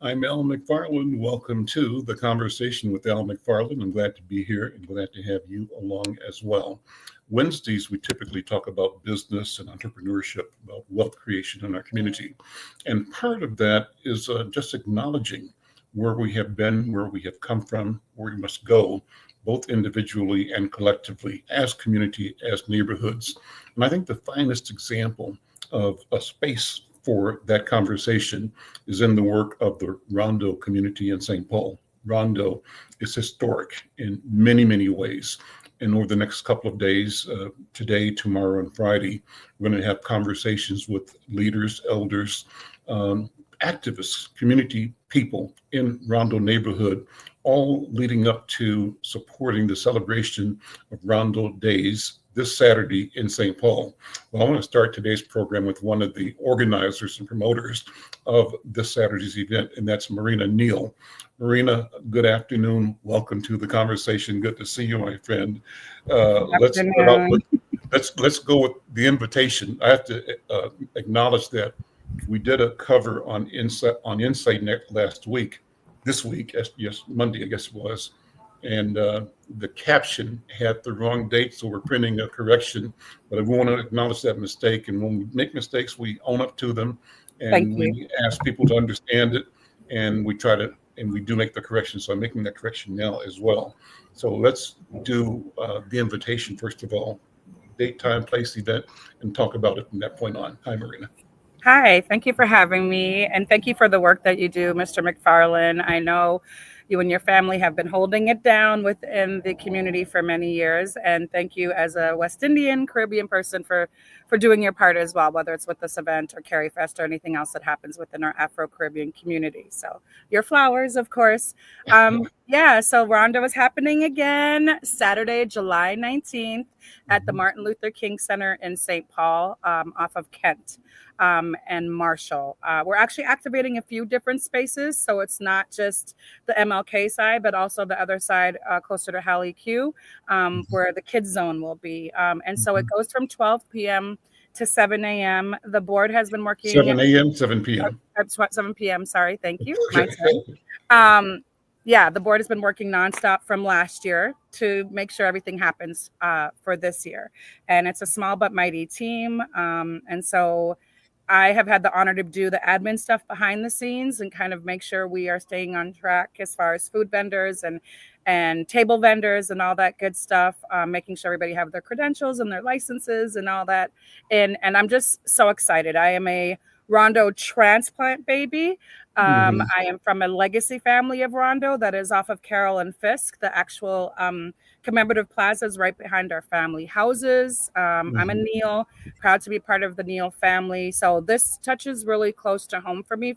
I'm Al McFarlane. Welcome to the conversation with Al McFarlane. I'm glad to be here and glad to have you along as well. Wednesdays, we typically talk about business and entrepreneurship, about wealth creation in our community. And part of that is just acknowledging where we have been, where we have come from, where we must go, both individually and collectively, as community, as neighborhoods. And I think the finest example of a space for that conversation is in the work of the Rondo community in St. Paul. Rondo is historic in many, many ways. And over the next couple of days, today, tomorrow, and Friday, we're going to have conversations with leaders, elders, activists, community people in Rondo neighborhood, all leading up to supporting the celebration of Rondo Days this Saturday in St. Paul. Well, I want to start today's program with one of the organizers and promoters of this Saturday's event, and that's Marina Neal. Marina, good afternoon. Welcome to the conversation. Good to see you, my friend. Let's start out with, let's go with the invitation. I have to acknowledge that we did a cover on Insight Net this week, yes, Monday, I guess it was. And the caption had the wrong date, so we're printing a correction. But I want to acknowledge that mistake. And when we make mistakes, we own up to them, and we ask people to understand it. And we do make the correction. So I'm making that correction now as well. So let's do the invitation first of all, date, time, place, event, and talk about it from that point on. Hi, Marina. Hi, thank you for having me, and thank you for the work that you do, Mr. McFarlane. I know you and your family have been holding it down within the community for many years, and thank you as a West Indian, Caribbean person for doing your part as well, whether it's with this event or Carry Fest or anything else that happens within our Afro-Caribbean community. So your flowers, of course. So Rondo is happening again Saturday, July 19th at the Martin Luther King Center in St. Paul off of Kent. And Marshall. We're actually activating a few different spaces, so it's not just the MLK side, but also the other side closer to Halley Q, where the kids zone will be. And so it goes from 12 p.m. to 7 a.m. The board has been working 7 a.m., 7 p.m. At 7 p.m. Sorry, thank you. My turn. The board has been working nonstop from last year to make sure everything happens for this year. And it's a small but mighty team. And so I have had the honor to do the admin stuff behind the scenes and kind of make sure we are staying on track as far as food vendors and table vendors and all that good stuff, making sure everybody have their credentials and their licenses and all that. And I'm just so excited. I am a Rondo transplant baby. I am from a legacy family of Rondo that is off of Carroll and Fisk. The actual commemorative plaza is right behind our family houses. I'm a Neal, proud to be part of the Neal family. So this touches really close to home for me.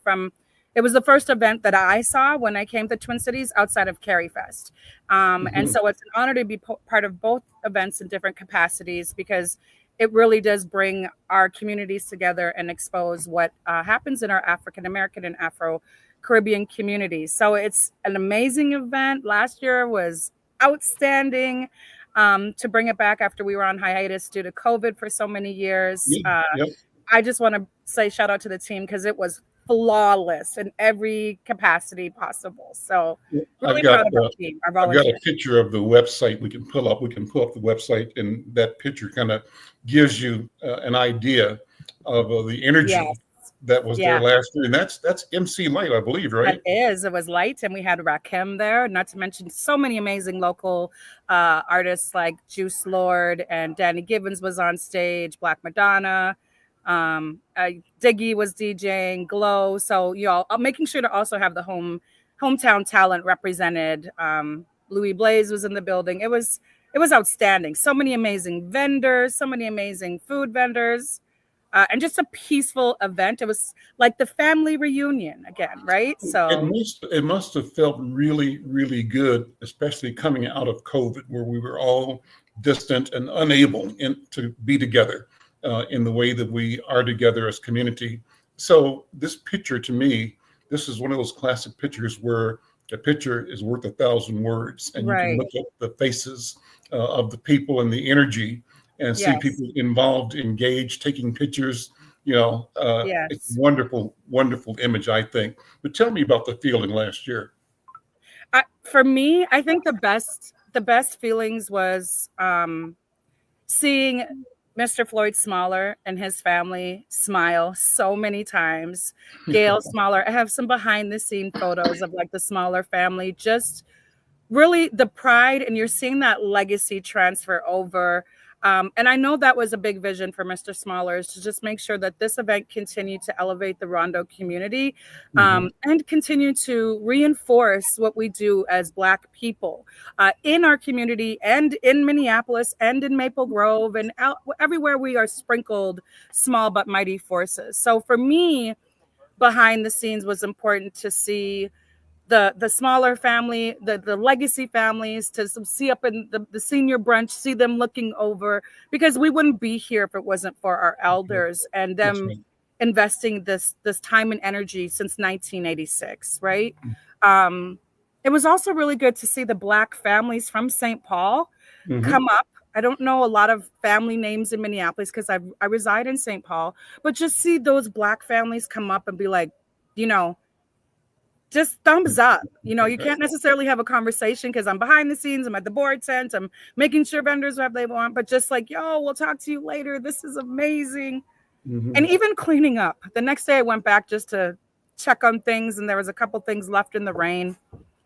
It was the first event that I saw when I came to Twin Cities outside of Carry Fest. And so it's an honor to be part of both events in different capacities because it really does bring our communities together and expose what happens in our African American and Afro-Caribbean communities. So it's an amazing event. Last year was outstanding. To bring it back after we were on hiatus due to COVID for so many years. I just want to say shout out to the team because it was flawless in every capacity possible. So really proud of our team. I've got a picture of the website we can pull up. We can pull up the website, and that picture kind of gives you an idea of the energy that was there last year. And that's MC Light, I believe, right? It is. It was Light, and we had Rakim there, not to mention so many amazing local artists like Juice Lord, and Danny Gibbons was on stage, Black Madonna. Diggy was DJing, Glow. So y'all making sure to also have the hometown talent represented. Louis Blaze was in the building. It was outstanding. So many amazing vendors, so many amazing food vendors, and just a peaceful event. It was like the family reunion again, right? So it must have felt really, really good, especially coming out of COVID, where we were all distant and unable to be together. In the way that we are together as community. So this picture, to me, this is one of those classic pictures where a picture is worth 1,000 words, and you can look at the faces of the people and the energy and see people involved, engaged, taking pictures, It's Yes. wonderful, wonderful image, I think. But tell me about the feeling last year. For me, I think the best feelings was seeing Mr. Floyd Smaller and his family smile so many times. Gail Smaller, I have some behind the scene photos of like the Smaller family, just really the pride, and you're seeing that legacy transfer over. And I know that was a big vision for Mr. Smaller, is to just make sure that this event continued to elevate the Rondo community, Hmm. and continue to reinforce what we do as Black people in our community and in Minneapolis and in Maple Grove and everywhere we are sprinkled small but mighty forces. So for me, behind the scenes was important to see the smaller family, the legacy families, to see up in the senior brunch, see them looking over, because we wouldn't be here if it wasn't for our elders and That's them right. investing this time and energy since 1986, right? Um, it was also really good to see the Black families from St. Paul Hmm. come up. I don't know a lot of family names in Minneapolis because I reside in St. Paul, but just see those Black families come up and be like, you know, just thumbs up. You can't necessarily have a conversation because I'm behind the scenes, I'm at the board tent, I'm making sure vendors have they want, but just like, yo, we'll talk to you later. This is amazing. Hmm. And even cleaning up. The next day I went back just to check on things, and there was a couple things left in the rain.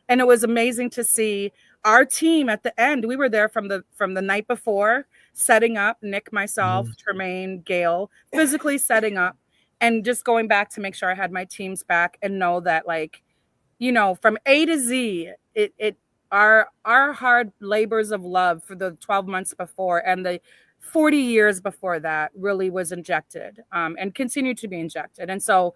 And it was amazing to see our team at the end. We were there from the night before, setting up, Nick, myself, Tremaine, Gail, physically setting up, and just going back to make sure I had my teams back and know that, like, from A to Z, it our hard labors of love for the 12 months before and the 40 years before that really was injected, and continued to be injected. And so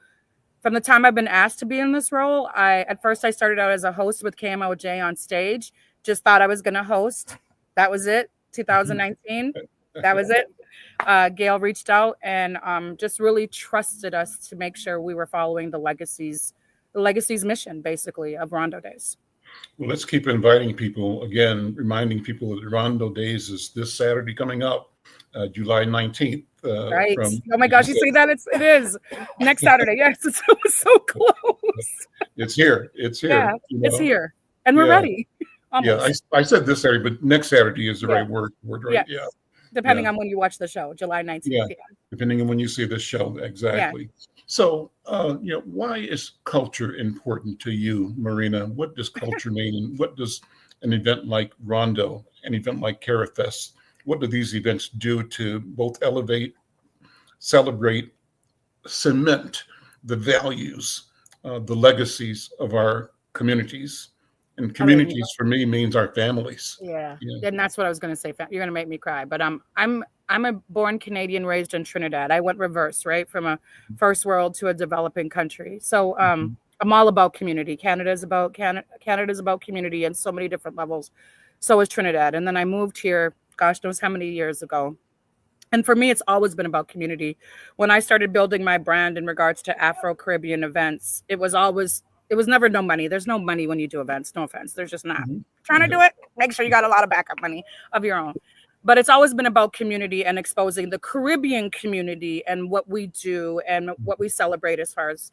from the time I've been asked to be in this role, at first I started out as a host with KMOJ on stage, just thought I was going to host. That was it. 2019. That was it. Gail reached out and just really trusted us to make sure we were following the legacy's mission, basically, of Rondo Days. Well, let's keep inviting people again, reminding people that Rondo Days is this Saturday coming up, July 19th. Right. From, Oh my as you gosh, you said, see that? It is next Saturday. Yes, it's so close. it's here. It's Yeah, here. it's here. And we're Yeah, ready. yeah. Almost. I said this Saturday, but next Saturday is the Yeah. right word, right? Yes. Yeah, yeah, Depending on when you watch the show, July 19th. yeah. Yeah. Depending on when you see this show, Yeah. exactly. So, why is culture important to you, Marina? What does culture mean, and what does an event like Rondo, an event like Carafest, what do these events do to both elevate, celebrate, cement the values, the legacies of our communities? And I mean, communities for me means our families. yeah, Yeah. and that's what I was going to say. You're going to make me cry, but I'm a born Canadian, raised in Trinidad. I went reverse, right, from a first world to a developing country. So Mhm. I'm all about community. Canada's about community in so many different levels. So is Trinidad, and then I moved here, gosh knows how many years ago. And for me, it's always been about community. When I started building my brand in regards to Afro-Caribbean events, it was never no money. There's no money when you do events. No offense. There's just not. Mhm. Trying to Yeah. do it, make sure you got a lot of backup money of your own. But it's always been about community and exposing the Caribbean community and what we do and what we celebrate as far as,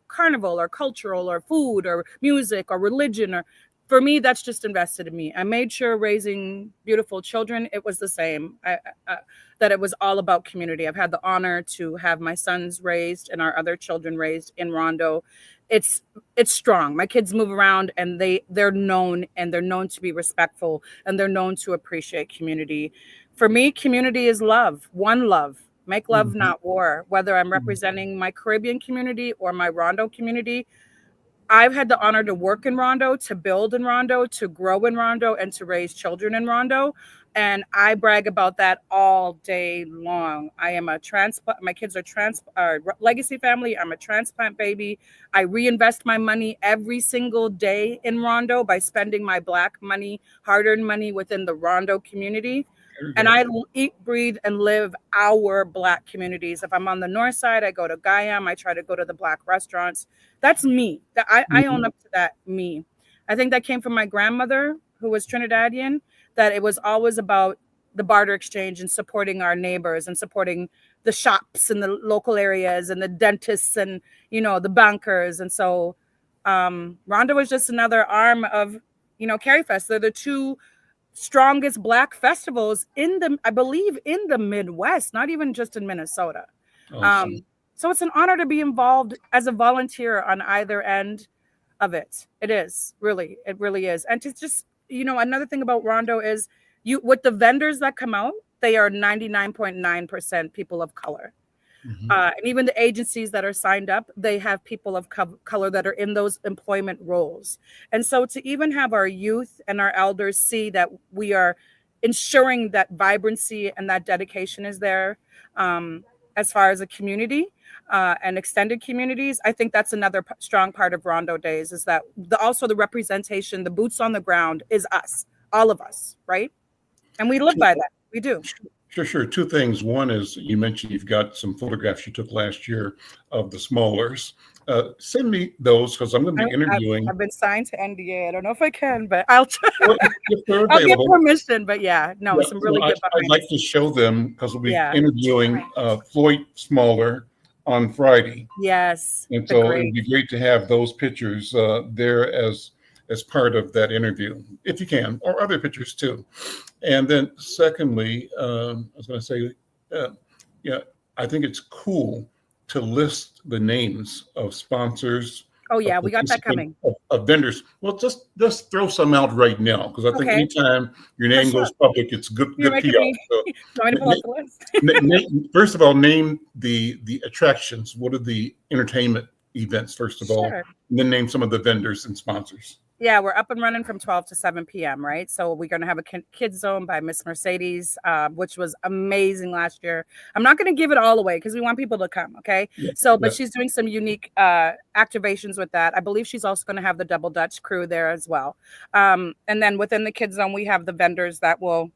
carnival or cultural or food or music or religion. Or for me, that's just invested in me. I made sure raising beautiful children, it was the same. That it was all about community. I've had the honor to have my sons raised and our other children raised in Rondo. It's strong. My kids move around and they're known, and they're known to be respectful, and they're known to appreciate community. For me, community is love, one love. Make love, Mhm. not war. Whether I'm Mhm. representing my Caribbean community or my Rondo community, I've had the honor to work in Rondo, to build in Rondo, to grow in Rondo, and to raise children in Rondo. And I brag about that all day long. I am a transplant. My kids are legacy family. I'm a transplant baby. I reinvest my money every single day in Rondo by spending my Black money, hard-earned money within the Rondo community. There you And go. I eat, breathe, and live our Black communities. If I'm on the north side, I go to Guyam. I try to go to the Black restaurants. That's me. That I own Mhm. up to that, me. I think that came from my grandmother, who was Trinidadian, that it was always about the barter exchange and supporting our neighbors and supporting the shops and the local areas and the dentists and, you know, the bankers. And so Rondo is just another arm of, you know, CariFest. They're the two strongest Black festivals in the, I believe, in the Midwest, not even just in Minnesota. Awesome. So it's an honor to be involved as a volunteer on either end of it. It is really, it really is. And to just, you know, another thing about Rondo is you, with the vendors that come out, they are 99.9% people of color. And even the agencies that are signed up, they have people of color that are in those employment roles. And so to even have our youth and our elders see that we are ensuring that vibrancy and that dedication is there, as far as a community and extended communities, I think that's another strong part of Rondo Days, is that also the representation, the boots on the ground is us, all of us, right? And we live by that. We do. Sure. Two things. One is, you mentioned you've got some photographs you took last year of the smallers. Send me those, because I'm going to be interviewing. I've been signed to NDA. I don't know if I can, but I'll Well, if they're I'll get available. permission. But yeah, no, some really good I'd like to show them, because we'll be interviewing Floyd Smaller on Friday. Yes. And so it'd be great to have those pictures there as part of that interview, if you can, or other pictures too. And then secondly, I was going to say, I think it's cool to list the names of sponsors. Oh yeah, we got that coming. Of vendors. Well, just throw some out right now, because I think anytime your name goes public, it's good PR. So, do you want me to pull up the list? First of all, name the attractions. What are the entertainment events, first of all, and then name some of the vendors and sponsors. Yeah, we're up and running from 12 to 7 p.m., right? So we're going to have a kids zone by Miss Mercedes, which was amazing last year. I'm not going to give it all away because we want people to come, okay? But she's doing some unique activations with that. I believe she's also going to have the Double Dutch crew there as well. And then within the kids zone, we have the vendors that will,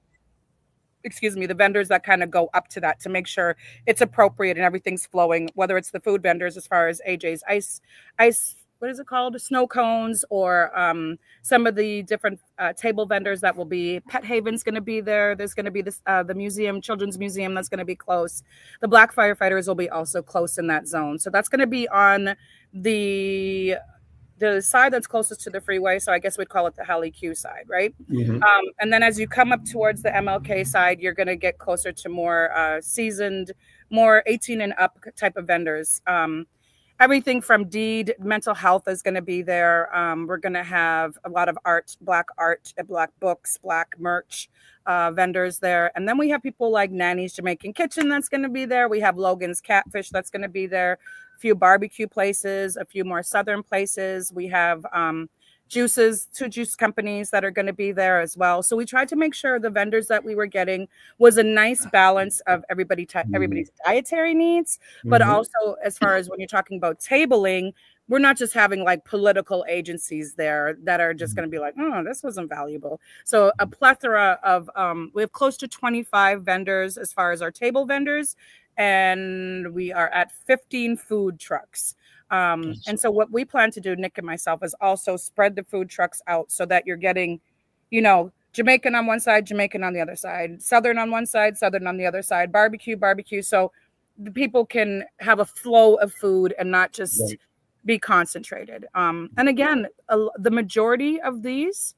the vendors that kind of go up to that to make sure it's appropriate and everything's flowing, whether it's the food vendors as far as AJ's ice, what is it called? Snow cones, or some of the different table vendors that will be. Pet Haven's going to be there. There's going to be this the museum, Children's Museum, that's going to be close. The Black firefighters will be also close in that zone. So that's going to be on the side that's closest to the freeway. So I guess we'd call it the Halley Q side, right? And then as you come up towards the MLK side, you're going to get closer to more seasoned, more 18 and up type of vendors. Everything from Deed, mental health is going to be there. We're going to have a lot of art, Black books, Black merch vendors there. And then we have people like Nanny's Jamaican Kitchen that's going to be there. We have Logan's Catfish that's going to be there. A few barbecue places, a few more Southern places. We have two juice companies that are going to be there as well. So we tried to make sure the vendors that we were getting was a nice balance of everybody's dietary needs, but also as far as when you're talking about tabling, we're not just having like political agencies there that are just going to be like, oh, this wasn't valuable. So a plethora of, we have close to 25 vendors as far as our table vendors, and we are at 15 food trucks. And so what we plan to do, Nick and myself, is also spread the food trucks out so that you're getting, Jamaican on one side, Jamaican on the other side, Southern on one side, Southern on the other side, barbecue. So the people can have a flow of food and not just be concentrated. And again, the majority of these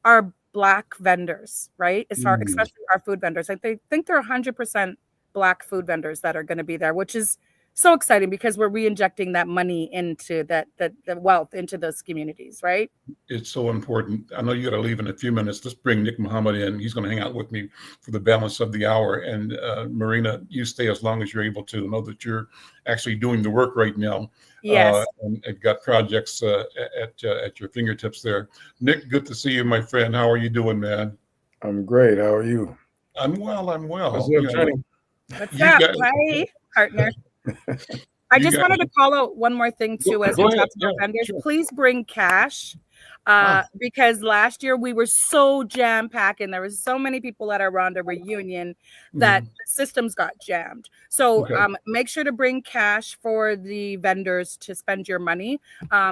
are Black vendors, right? Especially our food vendors. I think they're 100% Black food vendors that are going to be there, which is so exciting because we're re-injecting that money into the wealth into those communities, right? It's so important. I know you got to leave in a few minutes. Let's bring Nick Muhammad in. He's going to hang out with me for the balance of the hour. And Marina, you stay as long as you're able to. Know that you're actually doing the work right now. Yes. And I've got projects at your fingertips there. Nick, good to see you, my friend. How are you doing, man? I'm great. How are you? I'm well. What's up, Johnny? What's up? Hi, partner. I You just guys, wanted to call out one more thing too, as we go ahead. talked Yeah, about vendors. sure. Please bring cash, Ah, because last year we were so jam packed, and there was so many people at our Rondo reunion that mhm. the systems got jammed. So Okay. make sure to bring cash for the vendors to spend your money,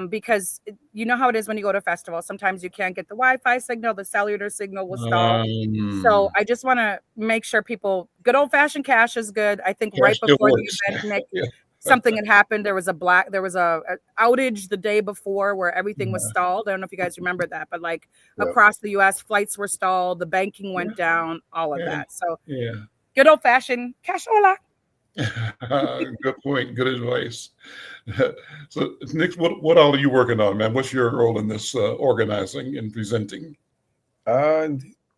because you know how it is when you go to a festival. Sometimes you can't get the Wi-Fi signal, the cellular signal will stall. So I just want to make sure people, good old fashioned cash is good. I think Cash right still before the works. event, Nick, Yeah. something had happened. There was a outage the day before where everything was stalled. I don't know if you guys remember that, but like Yep. across the US, flights were stalled, the banking Yeah. went down, all of Yeah. that. So Yeah. good old fashioned cashola. Good point. Good advice. So, Nick, what all are you working on, man? What's your role in this organizing and presenting? Uh,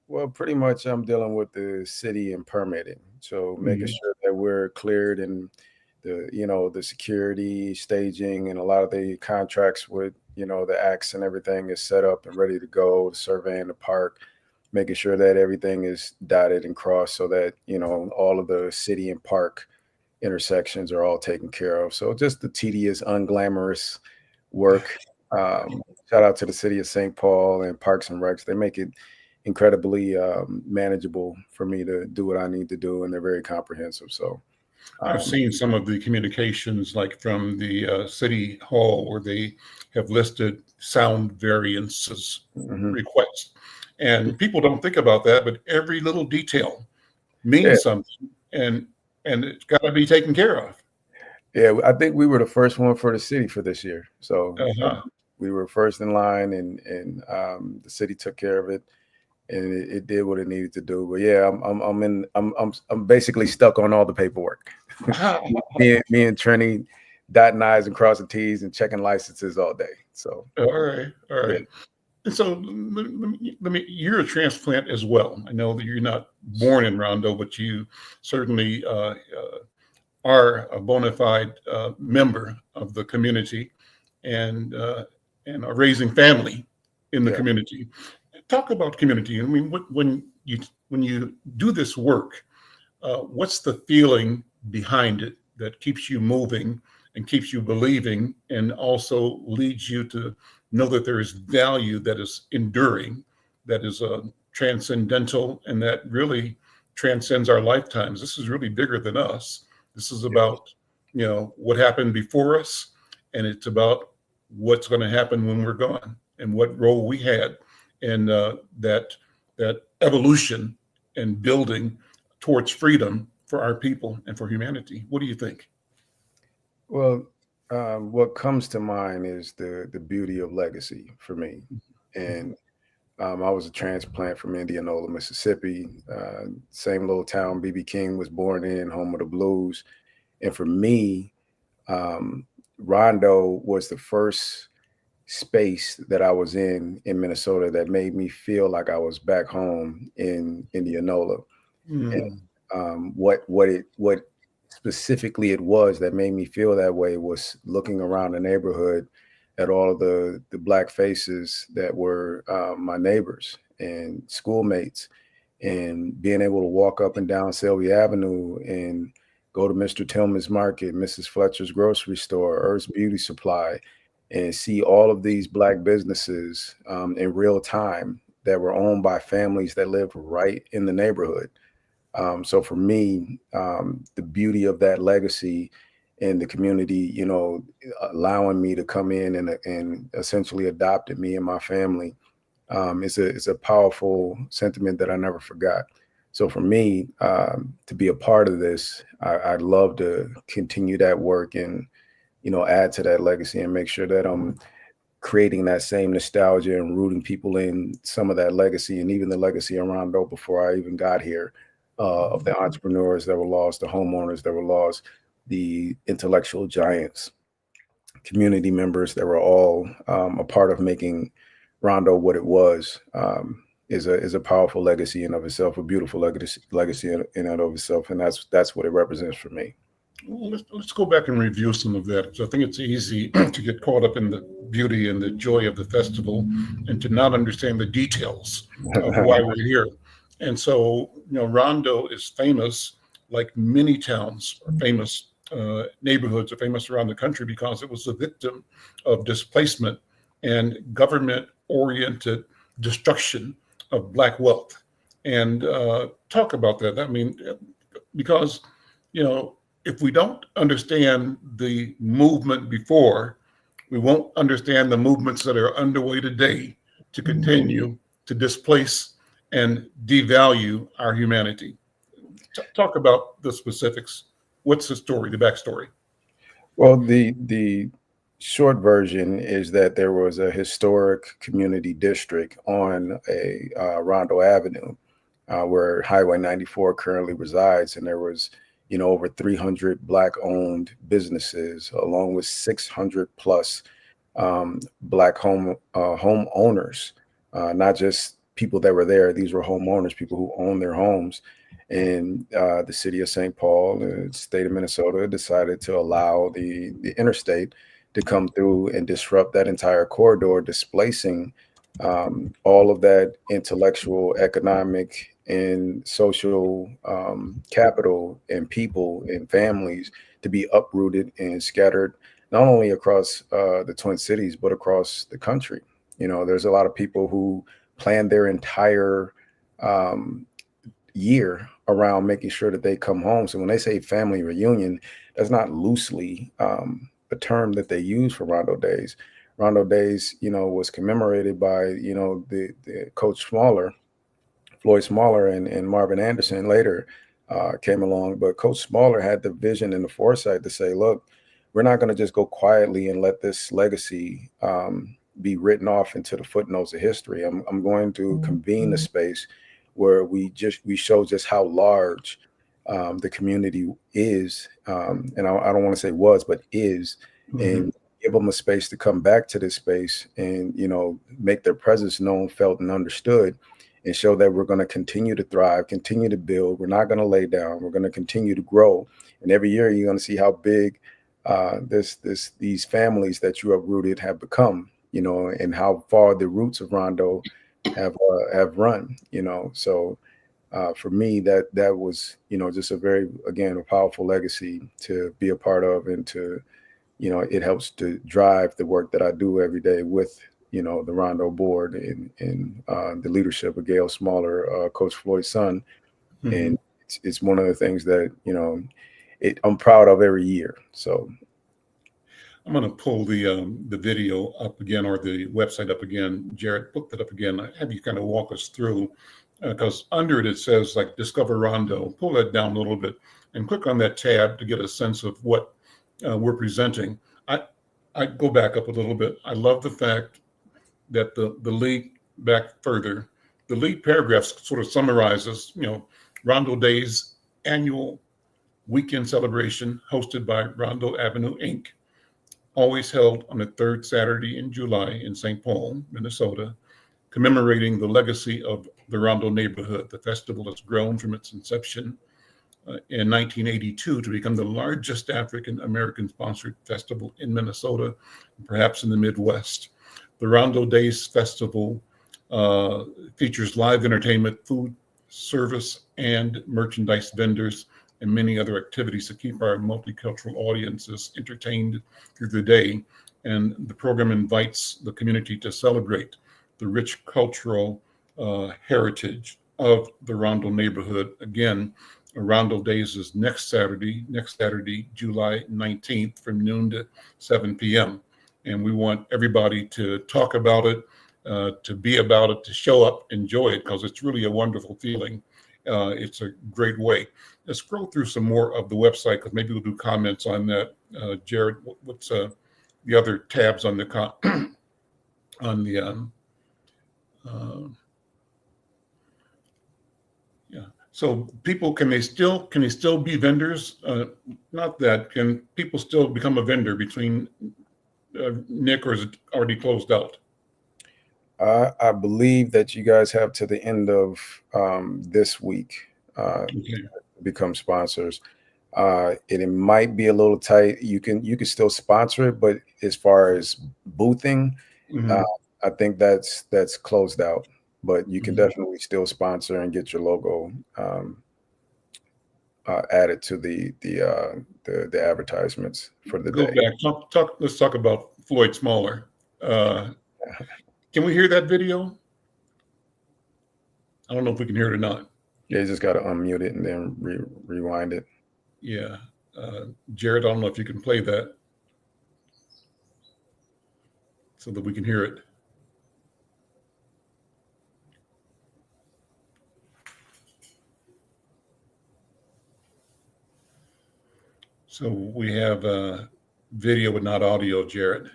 well, pretty much I'm dealing with the city and permitting. So making Mhm. sure that we're cleared and the security, staging, and a lot of the contracts with, the acts and everything is set up and ready to go, surveying the park, making sure that everything is dotted and crossed so that, all of the city and park intersections are all taken care of. So just the tedious, unglamorous work. Shout out to the city of St. Paul and Parks and Recs. They make it incredibly manageable for me to do what I need to do, and they're very comprehensive. So, I've seen some of the communications, like from the city hall, where they have listed sound variances mhm. requests, and people don't think about that, but every little detail Yeah, means something, and it's got to be taken care of. yeah. I think we were the first one for the city for this year. So Uh-huh. we were first in line, and the city took care of it, and it did what it needed to do. But yeah, I'm basically stuck on all the paperwork. me and Trini dotting I's and crossing T's and checking licenses all day. So All right, all yeah. right. And so you're a transplant as well. I know that you're not born in Rondo, but you certainly are a bona fide member of the community, and are raising family in the Yeah. community. Talk about community. I mean, when you do this work, what's the feeling behind it that keeps you moving and keeps you believing, and also leads you to know that there is value that is enduring, that is transcendental, and that really transcends our lifetimes? This is really bigger than us. This is about, what happened before us, and it's about what's going to happen when we're gone, and what role we had in that evolution and building towards freedom for our people and for humanity. What do you think? Well, what comes to mind is the beauty of legacy for me. And I was a transplant from Indianola, Mississippi, same little town BB King was born in, home of the blues. And for me, um, Rondo was the first space that I was in Minnesota that made me feel like I was back home in Indianola. And Mm. what specifically it was that made me feel that way was looking around the neighborhood at all of the black faces that were my neighbors and schoolmates, and being able to walk up and down Sylvia Avenue and go to Mr. Tillman's Market, Mrs. Fletcher's grocery store, Earth's Beauty Supply, and see all of these black businesses in real time that were owned by families that lived right in the neighborhood. So for me, the beauty of that legacy and the community, allowing me to come in and essentially adopted me and my family, is a powerful sentiment that I never forgot. So for me, to be a part of this, I'd love to continue that work and, add to that legacy and make sure that I'm creating that same nostalgia and rooting people in some of that legacy, and even the legacy around though before I even got here, of the entrepreneurs that were lost, the homeowners that were lost, the intellectual giants, community members that were all a part of making Rondo what it was, is a powerful legacy in of itself, a beautiful legacy in and of itself, and that's what it represents for me. Well, let's go back and review some of that, because I think it's easy to get caught up in the beauty and the joy of the festival and to not understand the details of why we're here. And so, Rondo is famous, like many towns are famous neighborhoods are famous around the country because it was a victim of displacement and government-oriented destruction of Black wealth. And talk about that. I mean, because, you know, if we don't understand the movement before, we won't understand the movements that are underway today to continue to displace and devalue our humanity. Talk about the specifics. What's the story, the backstory? Well, the short version is that there was a historic community district on a Rondo Avenue where Highway 94 currently resides, and there was, you know, over 300 Black-owned businesses, along with 600 plus Black homeowners, not just people that were there. These were homeowners, people who own their homes. And the city of St. Paul, the state of Minnesota, decided to allow the interstate to come through and disrupt that entire corridor, displacing all of that intellectual, economic, and social capital and people and families to be uprooted and scattered, not only across the Twin Cities, but across the country. You know, there's a lot of people who plan their entire year around making sure that they come home. So when they say family reunion, that's not loosely a term that they use for Rondo Days. Rondo Days, you know, was commemorated by, you know, the Coach Smaller, Floyd Smaller, and Marvin Anderson later came along. But Coach Smaller had the vision and the foresight to say, look, we're not going to just go quietly and let this legacy be written off into the footnotes of history. I'm going to convene a space where we show just how large the community is, and I don't want to say was, but is, and give them a space to come back to this space and, you know, make their presence known, felt, and understood, and show that we're going to continue to thrive, continue to build. We're not going to lay down. We're going to continue to grow, and every year you're going to see how big these families that you uprooted have become, you know, and how far the roots of Rondo have run, you know. So for me, that was, you know, just a very, again, a powerful legacy to be a part of, and to, you know, it helps to drive the work that I do every day with, you know, the Rondo board and the leadership of Gail Smaller, Coach Floyd's son. And it's one of the things that, you know, I'm proud of every year. So I'm going to pull the video up again, or the website up again. Jared, put that up again. I have you kind of walk us through, because under it says like Discover Rondo. Pull that down a little bit and click on that tab to get a sense of what we're presenting. I go back up a little bit. I love the fact that the lead, back further, the lead paragraph sort of summarizes, you know, Rondo Days annual weekend celebration hosted by Rondo Avenue Inc., always held on the third Saturday in July in St. Paul, Minnesota, commemorating the legacy of the Rondo neighborhood. The festival has grown from its inception in 1982 to become the largest African American sponsored festival in Minnesota, perhaps in the Midwest. The Rondo Days Festival features live entertainment, food, service, and merchandise vendors, and many other activities to keep our multicultural audiences entertained through the day. And the program invites the community to celebrate the rich cultural heritage of the Rondo neighborhood. Again, Rondo Days is next Saturday, July 19th from noon to 7 p.m. And we want everybody to talk about it, to be about it, to show up, enjoy it, because it's really a wonderful feeling. It's a great way. Let's scroll through some more of the website, because maybe we'll do comments on that. Jared, what's the other tabs on the on the yeah. So people, can they still be vendors? Not that, can people still become a vendor between Nick, or is it already closed out? I believe that you guys have to the end of this week Okay. to become sponsors. It might be a little tight. You can still sponsor it, but as far as boothing, I think that's closed out. But you can definitely still sponsor and get your logo added to the the advertisements for the Go day. back. Let's talk about Floyd Smaller. Can we hear that video? I don't know if we can hear it or not. Yeah, you just got to unmute it and then rewind it. Yeah. Jared, I don't know if you can play that so that we can hear it. So we have video but not audio, Jared.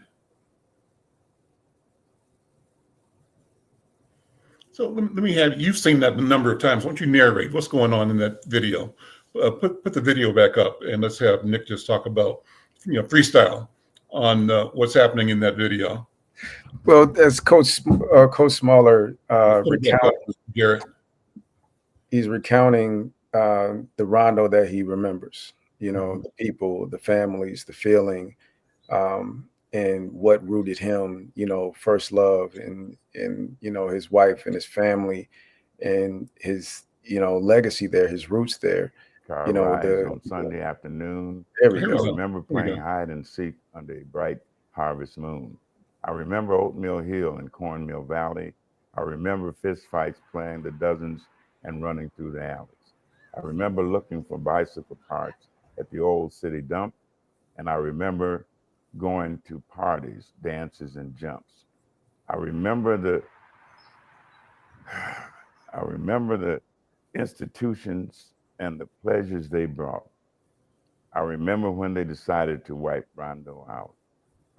So let me have, you've seen that a number of times. Why don't you narrate what's going on in that video? Put the video back up and let's have Nick just talk about, freestyle on what's happening in that video. Well, as Coach Smaller Jared. He's recounting the Rondo that he remembers. The people, the families, the feeling, and what rooted him. First love, and his wife and his family, and his legacy there, his roots there. On Sunday afternoon. I remember playing hide and seek under a bright harvest moon. I remember Oatmeal Hill and Cornmeal Valley. I remember fist fights playing the dozens and running through the alleys. I remember looking for bicycle parts at the old city dump. And I remember going to parties, dances, and jumps. I remember the institutions and the pleasures they brought. I remember when they decided to wipe Rondo out.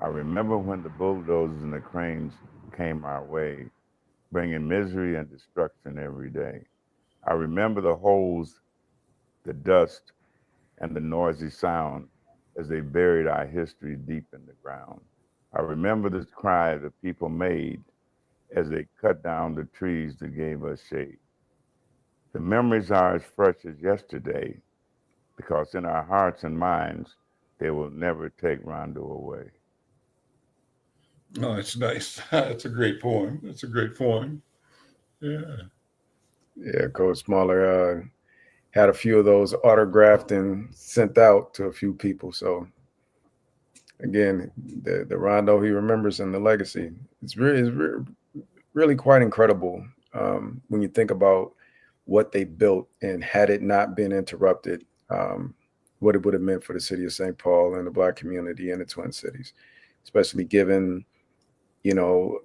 I remember when the bulldozers and the cranes came our way, bringing misery and destruction every day. I remember the holes, the dust, and the noisy sound as they buried our history deep in the ground. I remember the cry the people made as they cut down the trees that gave us shade. The memories are as fresh as yesterday because in our hearts and minds, they will never take Rondo away. Oh, it's nice. It's a great poem. It's a great poem. Yeah. Yeah, Coach Smaller had a few of those autographed and sent out to a few people. So again, the Rondo he remembers and the legacy, it's really quite incredible when you think about what they built, and had it not been interrupted, what it would have meant for the city of St. Paul and the Black community in the Twin Cities, especially given the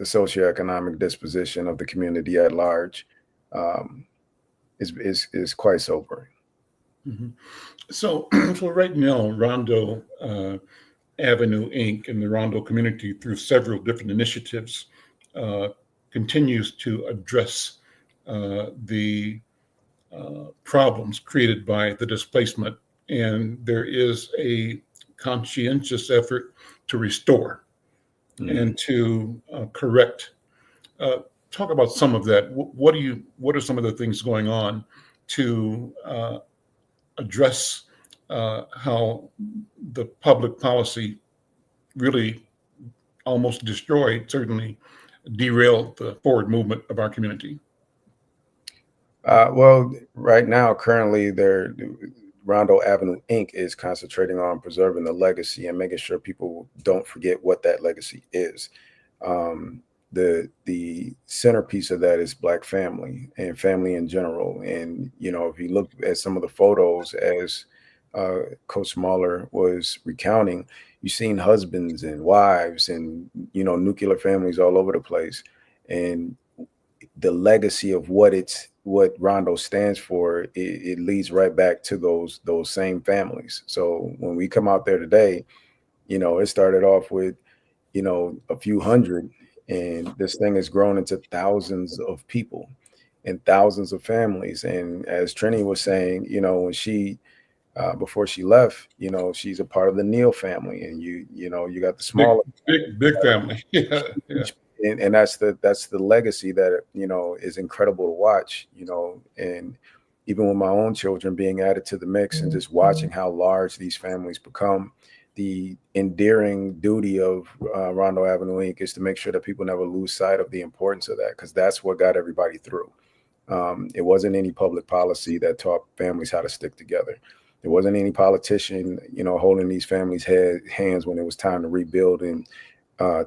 socioeconomic disposition of the community at large, is quite sobering. Mm-hmm. So right now, Rondo Avenue Inc. and the Rondo community, through several different initiatives, continues to address the problems created by the displacement. And there is a conscientious effort to restore and to correct. Talk about some of that. What are some of the things going on to address how the public policy really almost destroyed, certainly derailed the forward movement of our community? Well, right now, currently, Rondo Avenue Inc. is concentrating on preserving the legacy and making sure people don't forget what that legacy is. The centerpiece of that is Black family and family in general. And, if you look at some of the photos as Coach Smaller was recounting, you've seen husbands and wives and, nuclear families all over the place. And the legacy of what Rondo stands for, it leads right back to those same families. So when we come out there today, it started off with, a few hundred, and this thing has grown into thousands of people and thousands of families. And as Trini was saying, when she before she left, she's a part of the Neal family, and you got the smaller big family. Yeah. And that's the legacy that is incredible to watch, and even with my own children being added to the mix and just watching how large these families become, the endearing duty of Rondo Avenue Inc. is to make sure that people never lose sight of the importance of that, because that's what got everybody through. It wasn't any public policy that taught families how to stick together. There wasn't any politician, holding these families' hands when it was time to rebuild and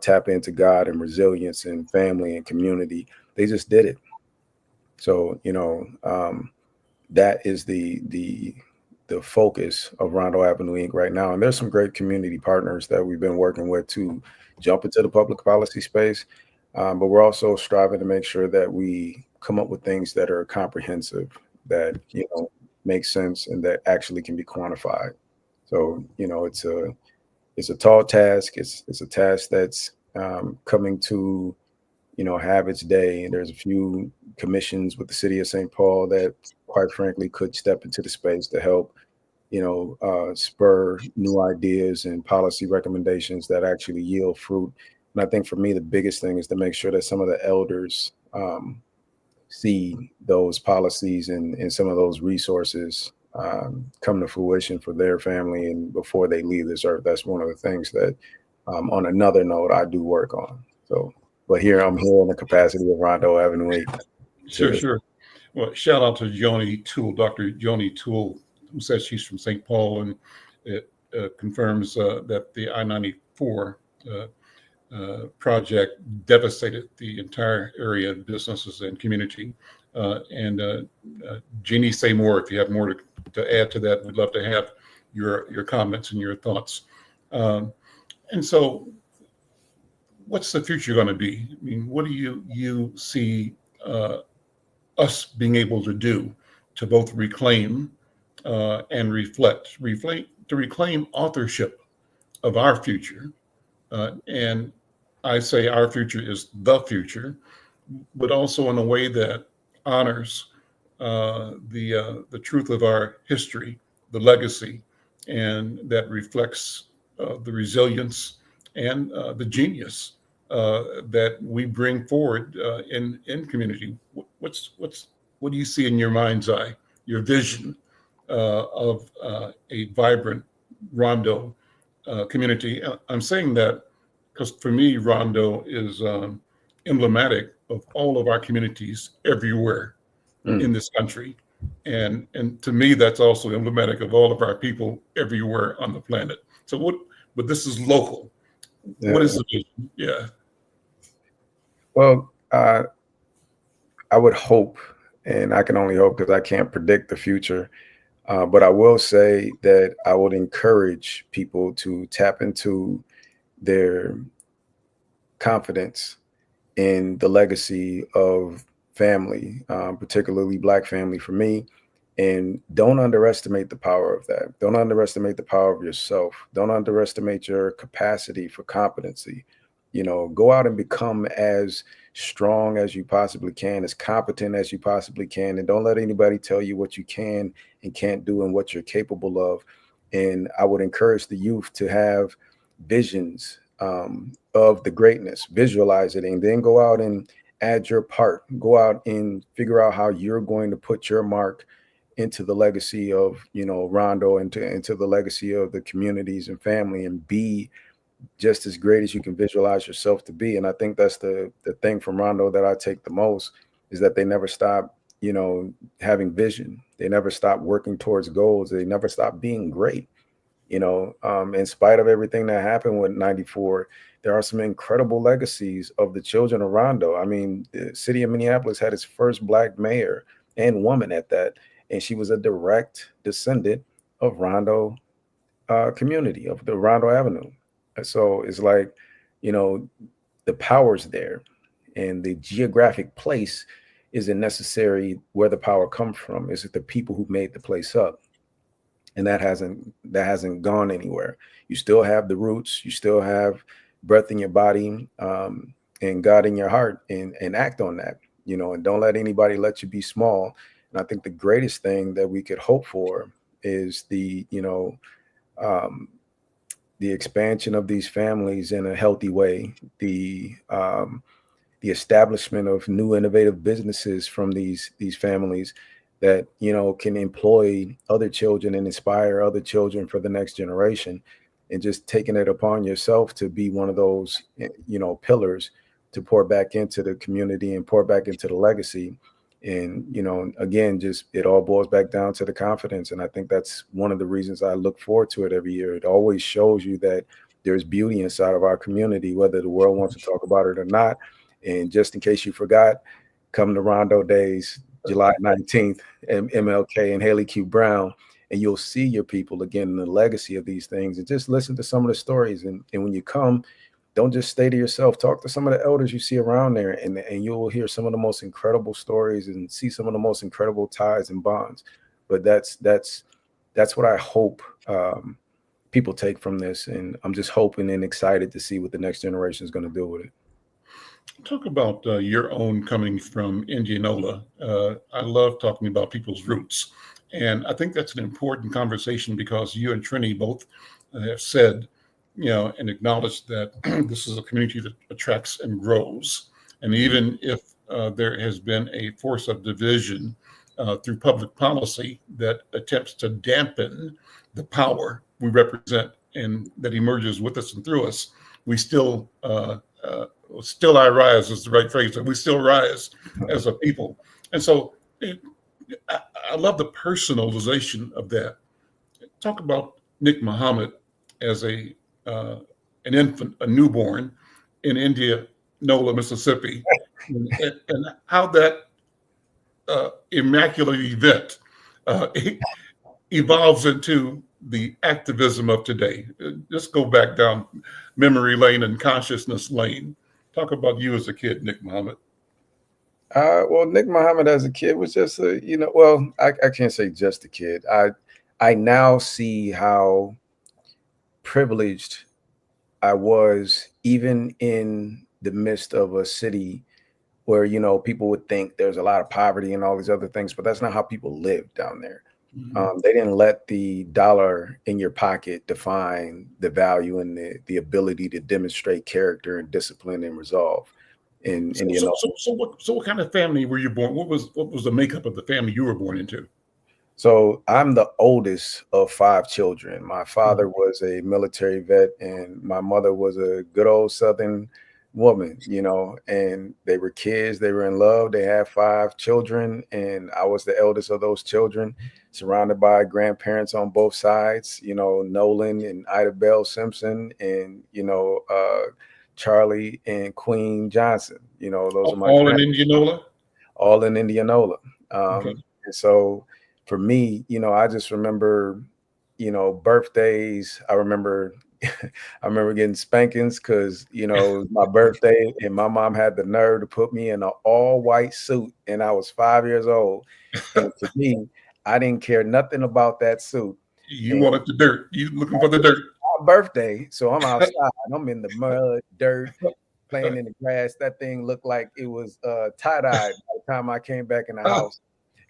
tap into God and resilience and family and community. They just did it. So, that is the focus of Rondo Avenue Inc. right now. And there's some great community partners that we've been working with to jump into the public policy space. But we're also striving to make sure that we come up with things that are comprehensive, that, make sense, and that actually can be quantified. So, it's a tall task. It's a task that's coming to, have its day. And there's a few commissions with the city of St. Paul that, quite frankly, could step into the space to help, spur new ideas and policy recommendations that actually yield fruit. And I think for me, the biggest thing is to make sure that some of the elders see those policies and some of those resources come to fruition for their family and before they leave this earth. That's one of the things that, on another note, I do work on. So, but I'm here in the capacity of Rondo Avenue 8. Sure. Well, shout out to Joni Toole, Dr. Joni Toole, who says she's from St. Paul, and it confirms that the I-94 project devastated the entire area of businesses and community. Jeannie, say more if you have more to add to that. We'd love to have your comments and your thoughts. And so, what's the future going to be? I mean, what do you see us being able to do to both reclaim and reflect, to reclaim authorship of our future? And I say our future is the future, but also in a way that honors the truth of our history, the legacy, and that reflects the resilience and the genius that we bring forward in community. What do you see in your mind's eye, your vision of a vibrant Rondo community? I'm saying that because for me, Rondo is emblematic of all of our communities everywhere in this country. And to me, that's also emblematic of all of our people everywhere on the planet. So but this is local. Yeah. What is the vision? Yeah. Well, I would hope, and I can only hope because I can't predict the future, but I will say that I would encourage people to tap into their confidence in the legacy of family, particularly Black family for me. And don't underestimate the power of that. Don't underestimate the power of yourself. Don't underestimate your capacity for competency. Go out and become as strong as you possibly can, as competent as you possibly can. And don't let anybody tell you what you can and can't do and what you're capable of. And I would encourage the youth to have visions of the greatness, visualize it, and then go out and add your part. Go out and figure out how you're going to put your mark into the legacy of, Rondo, into the legacy of the communities and family, and be just as great as you can visualize yourself to be. And I think that's the thing from Rondo that I take the most, is that they never stop, having vision. They never stop working towards goals. They never stop being great. In spite of everything that happened with 94, there are some incredible legacies of the children of Rondo. I mean, the city of Minneapolis had its first Black mayor, and woman at that. And she was a direct descendant of Rondo community, of the Rondo Avenue. So it's like, the power's there, and the geographic place isn't necessary where the power comes from. It's the people who made the place up. And that hasn't gone anywhere. You still have the roots, you still have breath in your body, and God in your heart, and act on that, and don't let anybody let you be small. And I think the greatest thing that we could hope for is the expansion of these families in a healthy way, the establishment of new innovative businesses from these families that, can employ other children and inspire other children for the next generation, and just taking it upon yourself to be one of those, pillars to pour back into the community and pour back into the legacy. And, again, just it all boils back down to the confidence. And I think that's one of the reasons I look forward to it every year. It always shows you that there's beauty inside of our community, whether the world wants to talk about it or not. And just in case you forgot, come to Rondo Days, July 19th, MLK and Haley Q. Brown, and you'll see your people again, the legacy of these things, and just listen to some of the stories. And when you come, don't just stay to yourself. Talk to some of the elders you see around there, and you'll hear some of the most incredible stories and see some of the most incredible ties and bonds. But that's what I hope people take from this, and I'm just hoping and excited to see what the next generation is going to do with it. Talk about your own coming from Indianola. I love talking about people's roots, and I think that's an important conversation because you and Trini both have said, and acknowledged that this is a community that attracts and grows. And even if there has been a force of division through public policy that attempts to dampen the power we represent and that emerges with us and through us, we still I rise is the right phrase. We still rise as a people. And so I love the personalization of that. Talk about Nick Muhammad as an infant, a newborn in Indianola, Mississippi, and how that immaculate event evolves into the activism of today. Just go back down memory lane and consciousness lane. Talk about you as a kid, Nick Muhammad. Well, Nick Muhammad as a kid was just I can't say just a kid. I now see how privileged I was, even in the midst of a city where, people would think there's a lot of poverty and all these other things, but that's not how people live down there. Mm-hmm. They didn't let the dollar in your pocket define the value and the ability to demonstrate character and discipline and resolve. So what kind of family were you born? What was the makeup of the family you were born into? So I'm the oldest of 5 children. My father was a military vet, and my mother was a good old Southern woman, and they were kids. They were in love. They had 5 children, and I was the eldest of those children, surrounded by grandparents on both sides, Nolan and Ida Bell Simpson, and, Charlie and Queen Johnson. Those are my all in Indianola? All in Indianola. Okay. And so for me, I just remember, birthdays. I remember getting spankings because, it was my birthday and my mom had the nerve to put me in an all-white suit, and I was 5 years old. And to me, I didn't care nothing about that suit. You wanted the dirt. You looking for the dirt. My birthday, so I'm outside. I'm in the mud, dirt, playing in the grass. That thing looked like it was tie-dyed by the time I came back in the house.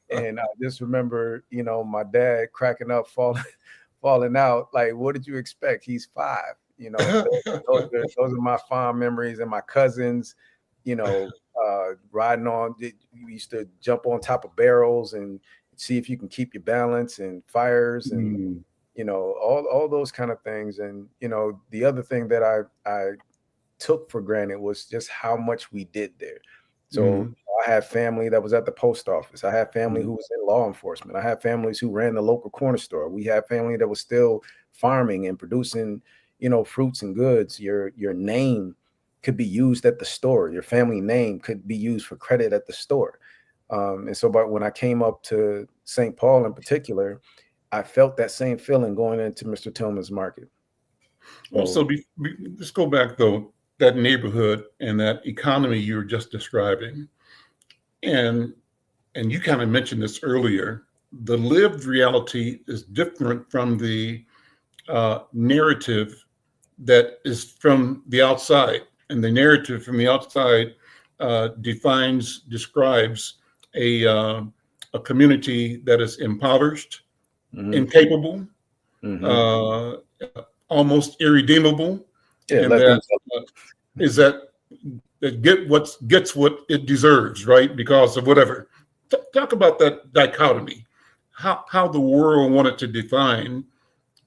And I just remember, my dad cracking up, falling out. Like, what did you expect? He's 5. Those are my fond memories. And my cousins, riding on. We used to jump on top of barrels and see if you can keep your balance, and fires and all those kind of things. And the other thing that I took for granted was just how much we did there. So I had family that was at the post office. I had family who was in law enforcement. I had families who ran the local corner store. We had family that was still farming and producing, fruits and goods. Your name could be used at the store. Your family name could be used for credit at the store. And so, but when I came up to St. Paul in particular, I felt that same feeling going into Mr. Tillman's market. So let's go back though. That neighborhood and that economy you were just describing, and you kind of mentioned this earlier, the lived reality is different from the narrative that is from the outside. And the narrative from the outside describes a community that is impoverished, incapable, almost irredeemable. Yeah, and that gets what it deserves, right? Because of whatever. Talk about that dichotomy, how the world wanted to define,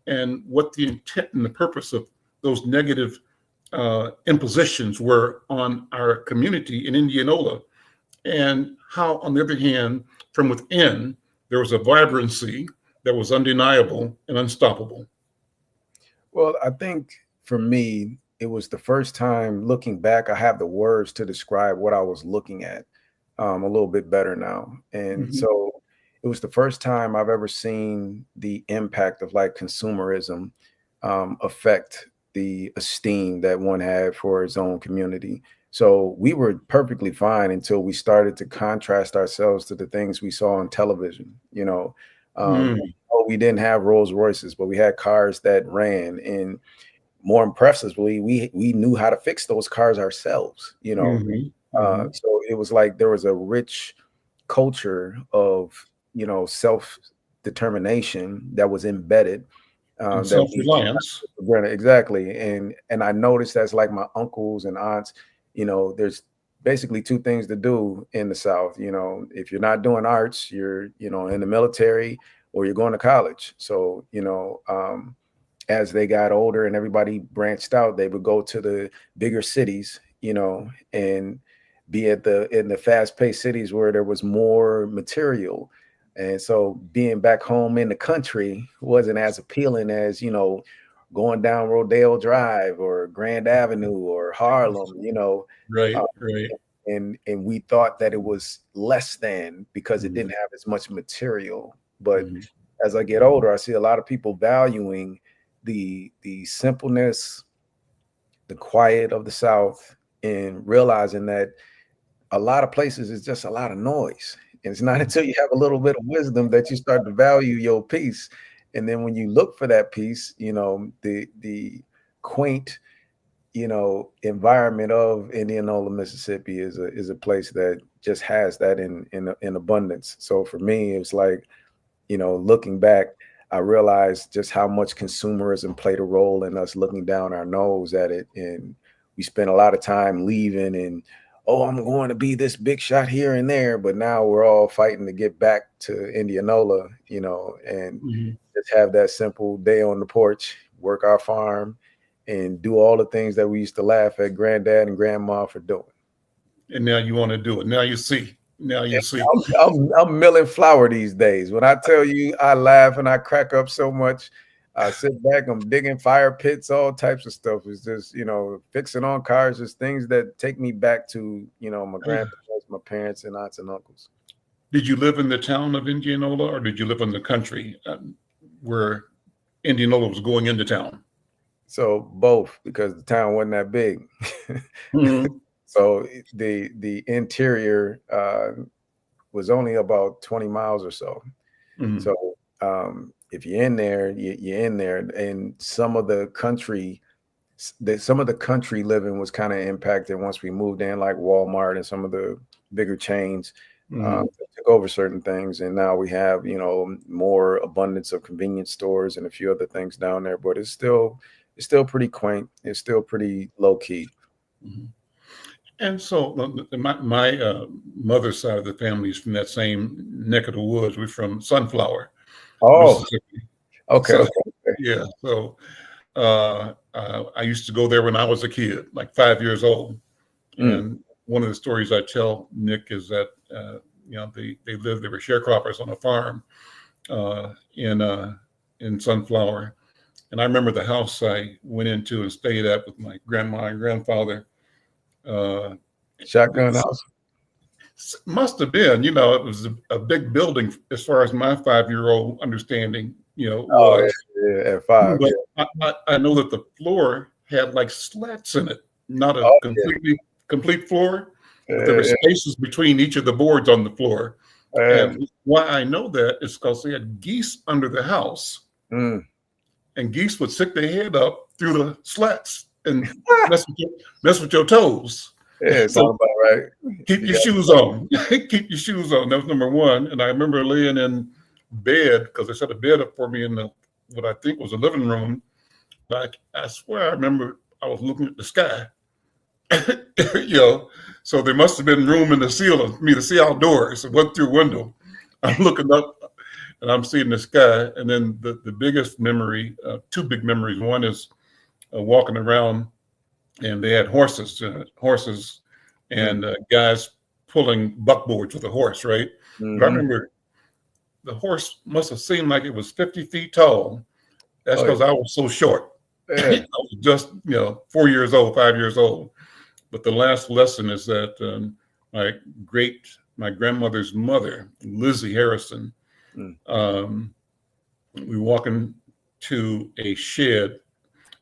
and what the intent and the purpose of those negative impositions were on our community in Indianola, and how, on the other hand, from within, there was a vibrancy that was undeniable and unstoppable? Well, I think for me, it was the first time looking back, I have the words to describe what I was looking at a little bit better now. And Mhm. so it was the first time I've ever seen the impact of like consumerism affect the esteem that one had for his own community. So we were perfectly fine until we started to contrast ourselves to the things we saw on television. Mm, We didn't have Rolls Royces, but we had cars that ran, and more impressively, we knew how to fix those cars ourselves. mhm, mhm. So it was like there was a rich culture of self determination that was embedded And that we self-reliance. granted exactly. And I noticed as like my uncles and aunts, there's basically two things to do in the South. If you're not doing arts, you're in the military or you're going to college. So as they got older and everybody branched out, they would go to the bigger cities, and be in the fast-paced cities where there was more material. And so being back home in the country wasn't as appealing as, going down Rodeo Drive or Grand Avenue or Harlem, Right, uh, right. and we thought that it was less than because it Mhm, didn't have as much material. But mhm. as I get older, I see a lot of people valuing the simpleness, the quiet of the South, and realizing that a lot of places is just a lot of noise. And it's not until you have a little bit of wisdom that you start to value your peace. And then when you look for that peace, the quaint, environment of Indianola, Mississippi is a place that just has that in abundance. So for me, it's like, looking back, I realized just how much consumerism played a role in us looking down our nose at it. And we spent a lot of time leaving and, oh, I'm going to be this big shot here and there. But now we're all fighting to get back to Indianola, and Mhm. just have that simple day on the porch, work our farm, and do all the things that we used to laugh at granddad and grandma for doing. And now you want to do it. Now you see. Now you see. I'm milling flour these days. When I tell you I laugh and I crack up so much, I sit back, I'm digging fire pits, all types of stuff. It's just, fixing on cars, just things that take me back to, my grandparents, my parents, and aunts and uncles. Did you live in the town of Indianola, or did you live in the country where Indianola was going into town? So both, because the town wasn't that big. Mhm, So the interior was only about 20 miles or so. mhm, So if you're in there, you're in there. And some of the country living was kind of impacted once we moved in, like Walmart and some of the bigger chains mhm. took over certain things. And now we have, more abundance of convenience stores and a few other things down there. But it's still pretty quaint. It's still pretty low key. Mhm. And so my mother's side of the family is from that same neck of the woods. We're from Sunflower, Oh, Mississippi. okay, So okay. yeah, so I used to go there when I was a kid, like 5 years old. Mm, And one of the stories I tell Nick is that they were sharecroppers on a farm uh, in uh, in Sunflower. And I remember the house I went into and stayed at with my grandma and grandfather. Uh, Shotgun house. Must have been, it was a big building as far as my 5-year-old understanding, Oh was. yeah, yeah, at 5. But Yeah. I know that the floor had like slats in it, not a Oh complete floor, but there were yeah, spaces between each of the boards on the floor. yeah. And why I know that is because they had geese under the house, Mm. and geese would stick their head up through the slats and mess with your toes. Yeah, So sound about right. keep You your got shoes on. Keep your shoes on. That was number one. And I remember laying in bed because they set a bed up for me in what I think was a living room. I swear I remember I was looking at the sky. you know, so there must have been room in the ceiling for me to see outdoors. I went through a window. I'm looking up and I'm seeing the sky. And then the biggest memory, two big memories. One is walking around and they had horses mm, and guys pulling buckboards with a horse, right? Mm-hmm. But I remember the horse must have seemed like it was 50 feet tall. That's because I was so short. Yeah. I was just, 4 years old, 5 years old. But the last lesson is that my grandmother's mother, Lizzie Harrison, we were walking to a shed,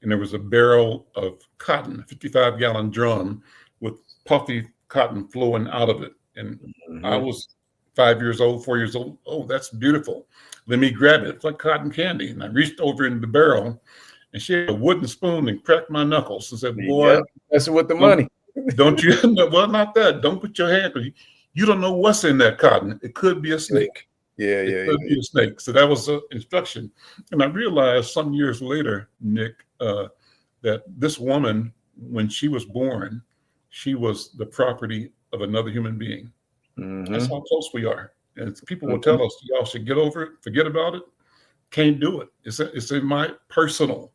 and there was a barrel of cotton, a 55-gallon drum with puffy cotton flowing out of it. And I was 5 years old, 4 years old. Oh, that's beautiful. Let me grab it. It's like cotton candy. And I reached over into the barrel, and she had a wooden spoon and cracked my knuckles and said, "Boy, that's with the money. Don't you? Well, not that. Don't put your hand, because you don't know what's in that cotton. It could be a snake. It could be a snake." So that was an instruction. And I realized some years later, Nick, that this woman, when she was born, she was the property of another human being. That's how close we are. And people will tell us, y'all should get over it, forget about it. Can't do it. It's in my personal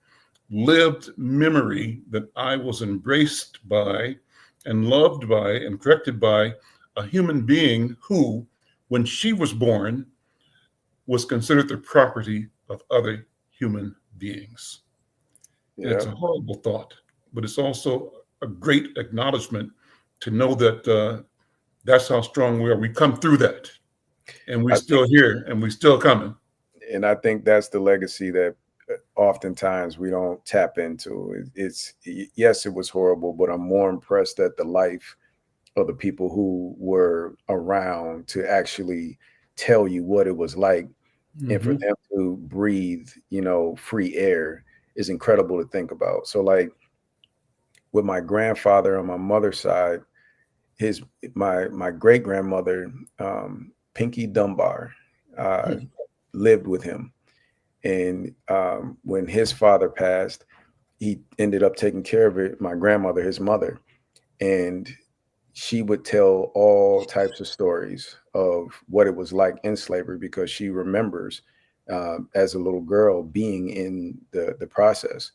lived memory that I was embraced by and loved by and corrected by a human being who, when she was born, was considered the property of other human beings. Yeah. It's a horrible thought, but it's also a great acknowledgement to know that that's how strong we are. We come through that, and we're still here, and we're still coming. And I think that's the legacy that oftentimes we don't tap into. It's yes, it was horrible, but I'm more impressed at the life of the people who were around to actually tell you what it was like. And for them to breathe, free air is incredible to think about. So like with my grandfather on my mother's side, my great grandmother, Pinky Dunbar, lived with him. And when his father passed, he ended up taking care of it, my grandmother, his mother. And she would tell all types of stories of what it was like in slavery, because she remembers as a little girl being in the process.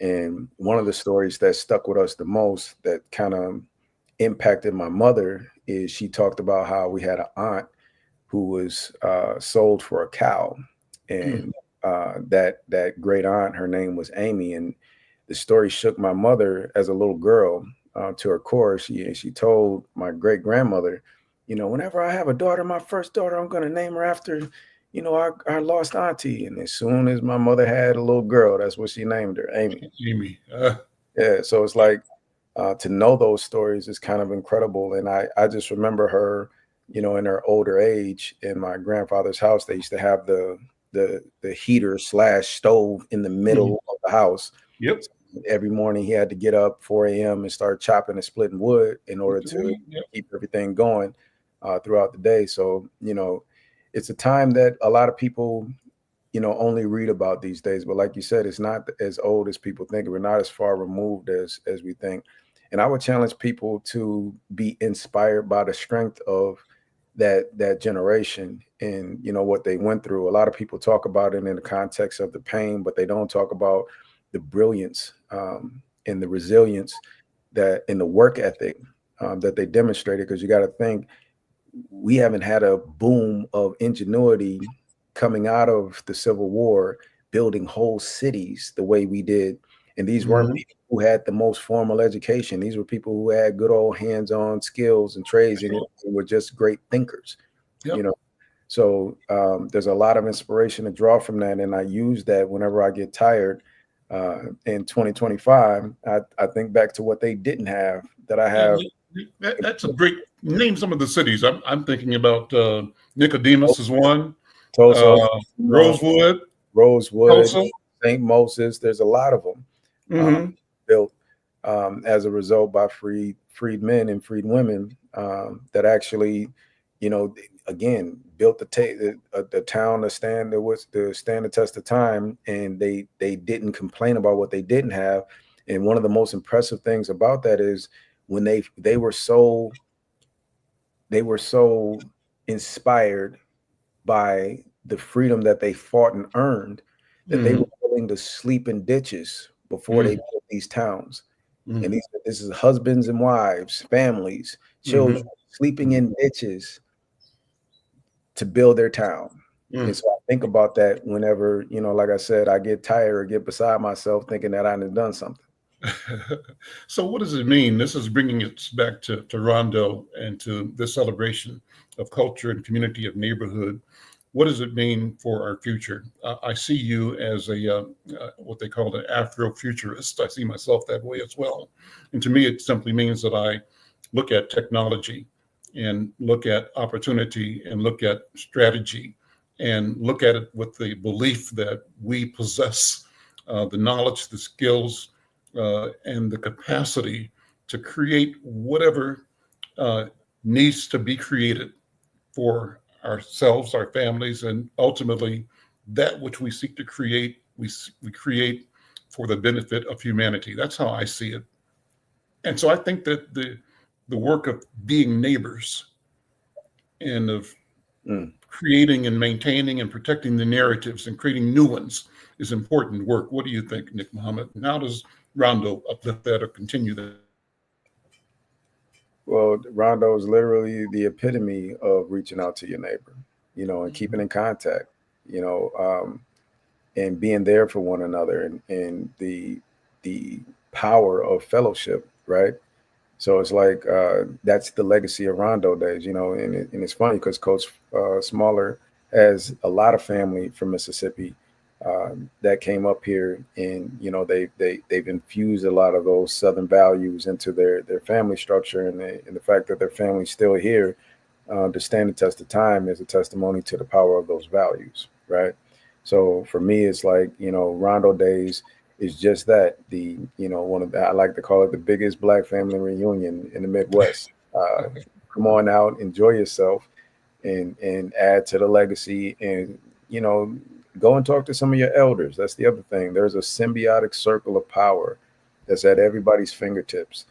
And one of the stories that stuck with us the most, that kind of impacted my mother, is she talked about how we had an aunt who was sold for a cow. And that great aunt, her name was Amy. And the story shook my mother as a little girl to her core. She told my great grandmother, whenever I have a daughter, my first daughter, I'm going to name her after, our lost auntie. And as soon as my mother had a little girl, that's what she named her, Amy. Yeah. So it's like to know those stories is kind of incredible. And I just remember her, in her older age, in my grandfather's house, they used to have the heater / stove in the middle of the house. Yep. Every morning he had to get up 4 a.m. and start chopping and splitting wood in order to keep everything going throughout the day. So, it's a time that a lot of people, only read about these days. But like you said, it's not as old as people think. We're not as far removed as we think. And I would challenge people to be inspired by the strength of that generation and, what they went through. A lot of people talk about it in the context of the pain, but they don't talk about the brilliance and the resilience that in the work ethic that they demonstrated. Because you got to think, we haven't had a boom of ingenuity coming out of the Civil War, building whole cities the way we did. And these weren't people who had the most formal education. These were people who had good old hands-on skills and trades, and were just great thinkers. So there's a lot of inspiration to draw from that. And I use that whenever I get tired. In 2025, I think back to what they didn't have that I have. That's a great name. Some of the cities I'm thinking about. Nicodemus is one. Tulsa, Rosewood, Tulsa, St. Moses. There's a lot of them built as a result by freed men and freed women that actually, again, built the town to stand the test of time. And they didn't complain about what they didn't have. And one of the most impressive things about that is when they were so inspired by the freedom that they fought and earned, that they were willing to sleep in ditches before they built these towns. And this is husbands and wives, families, children, sleeping in ditches to build their town. And so I think about that whenever, you know, like I said, I get tired or get beside myself thinking that I done done something. So what does it mean? This is bringing us back to Rondo and to this celebration of culture and community of neighborhood. What does it mean for our future? I see you as a what they call an Afrofuturist. I see myself that way as well. And to me, it simply means that I look at technology and look at opportunity and look at strategy and look at it with the belief that we possess the knowledge, the skills, and the capacity to create whatever needs to be created for ourselves, our families, and ultimately that which we seek to create, we create for the benefit of humanity. That's how I see it. And so I think that the work of being neighbors and of creating and maintaining and protecting the narratives and creating new ones is important work. What do you think, Nick Muhammad? And how does Rondo uplift that or continue that? Well, Rondo is literally the epitome of reaching out to your neighbor, you know, and keeping in contact, you know, and being there for one another, and the power of fellowship, right? So it's like that's the legacy of Rondo Days, you know, and it's funny because Coach Smaller has a lot of family from Mississippi that came up here, and you know they've infused a lot of those Southern values into their family structure, and the fact that their family's still here to stand the test of time is a testimony to the power of those values, right? So for me, it's like, you know, Rondo Days is just that, the, you know, one of the, I like to call it the biggest Black family reunion in the Midwest. Come on out, enjoy yourself, and add to the legacy, and you know, go and talk to some of your elders. That's the other thing. There's a symbiotic circle of power that's at everybody's fingertips.